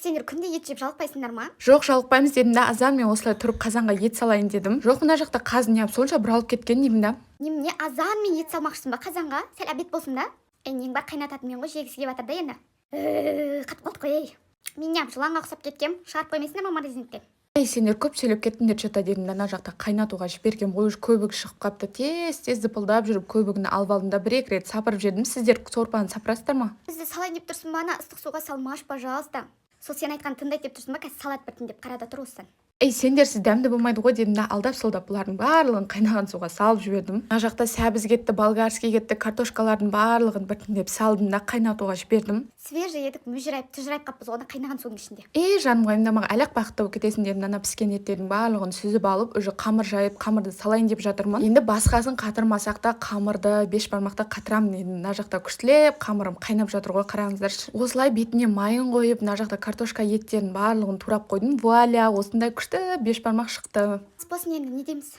Сендер күнде ет жеп жалықпайсыңдар ма? Жоқ, жалықпаймыз дедім да, азан мен осылай тұрып қазанға ет салайын дедім. Жоқ, мына жақта қаз неғып сонша бір алып кеткен деймін да. Немене азан мен ет салмақшысың ба қазанға? Сәл обед болсын да. Нең бар қайнататын мен ғой, жегісі келіп жатыр да енді. Қатып қалдық қой ей. Мен неғып жыланға ұқсап кеткем, шығарып қоймайсыңдар ма морозиликтен? Сендер көп сөйлеп кеттіңдер что-то дедім да, ана жақта қайнатуға жібергем ғой, уже көбігі шығып қапты. Тез зыпылдап жүріп көбігін алып алдым да, бір-екі рет сапырып жедім. Сіздер сорпаны сапырасыздар ма? Бізді салайын деп тұрсың ба, ана ыстық суға салмаш, пожалуйста. Сол сен айтқан тыңдайды деп тұрсың ба, қазір салат біртіндеп қарада тұр осыдан. Сендерсіз дәмді болмайды ғой дедім да, алдап-солдап бұлардың барлығын қайнаған суға салып жібердім. Мына жақта сәбіз кетті, болгарский кетті, картошкалардың барлығын біртіндеп салдым да, қайнатуға жібердім. Свежий едік, мүжірайып, тұжырайып қаппыз оны қайнаған суның ішінде. Жаным қайымдамаға әлек бақытты болып кетесің дедім, ана піскен еттердің барлығын сүзіп алып, уже қамыр жайып, қамырды салайын деп жатырмын. Енді басқасын қатырмасақ та қамырды, беш бармақты қатырамын дедім. Мына жақта күштілеп қамырым қайнап жатыр ғой, қараңыздаршы. Осылай бетіне майын қойып, мына жақта картошка еттерін барлығын турап қойдым. Вуаля, осындай күшті беш бармақ шықты. Болсын енді, не дейміз?